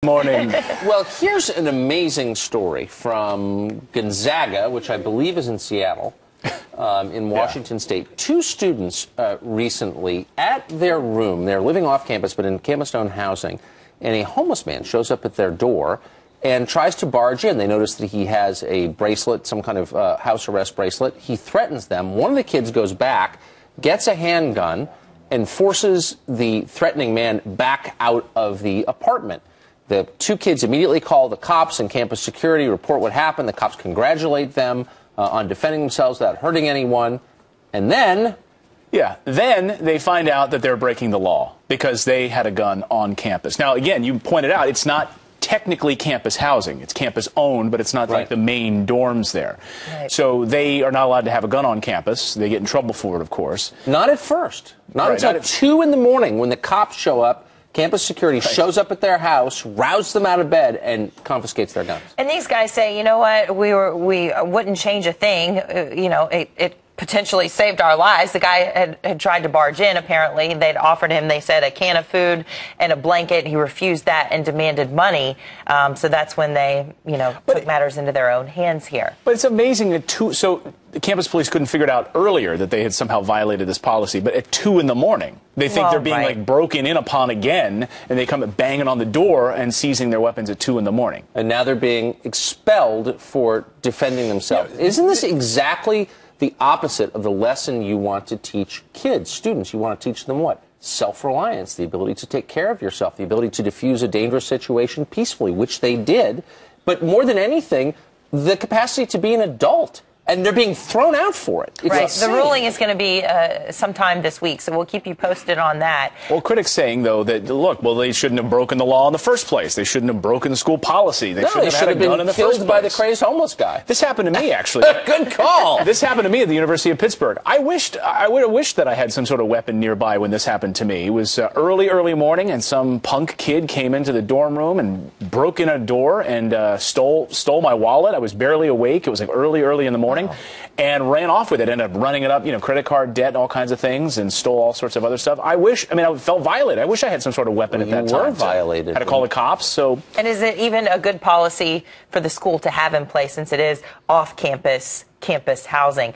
morning. Well, here's an amazing story from Gonzaga, which I believe is in Seattle, in Washington State. Two students recently at their room, they're living off campus, but in campus-owned housing, and a homeless man shows up at their door and tries to barge in. They notice that he has a bracelet, some kind of house arrest bracelet. He threatens them. One of the kids goes back, gets a handgun, and forces the threatening man back out of the apartment. The two kids immediately call the cops and campus security, report what happened. The cops congratulate them on defending themselves without hurting anyone. And then... Yeah, then they find out that they're breaking the law because they had a gun on campus. Now, again, you pointed out it's not technically campus housing. It's campus owned, but it's not like the main dorms there. Right. So they are not allowed to have a gun on campus. They get in trouble for it, of course. Not at first. Not until 2 in the morning when the cops show up. Campus security shows up at their house, rouses them out of bed, and confiscates their guns. And these guys say, you know what, we wouldn't change a thing. You know, it potentially saved our lives. The guy had tried to barge in, apparently. They'd offered him, they said, a can of food and a blanket. He refused that and demanded money. So that's when they, you know, took matters into their own hands here. But it's amazing that so the campus police couldn't figure it out earlier that they had somehow violated this policy. But at 2 in the morning, they think they're being like broken in upon again, and they come banging on the door and seizing their weapons at 2 in the morning. And now they're being expelled for defending themselves. Isn't this exactly the opposite of the lesson you want to teach kids, students? You want to teach them what? Self-reliance, the ability to take care of yourself, the ability to diffuse a dangerous situation peacefully, which they did. But more than anything, the capacity to be an adult. And they're being thrown out for it. It's insane. The ruling is going to be sometime this week, so we'll keep you posted on that. Well, critics saying, though, that, look, well, they shouldn't have broken the law in the first place. They shouldn't have broken the school policy. They shouldn't have had a gun in the first place. Killed by the crazy homeless guy. This happened to me, actually. Good call. This happened to me at the University of Pittsburgh. I would have wished that I had some sort of weapon nearby when this happened to me. It was early morning, and some punk kid came into the dorm room and broke in a door and stole my wallet. I was barely awake. It was like early in the morning. And ran off with it, ended up running it up, you know, credit card debt, all kinds of things, and stole all sorts of other stuff. I felt violated. I wish I had some sort of weapon at that time. You were violated. Had to call the cops, so... And is it even a good policy for the school to have in place, since it is off-campus housing?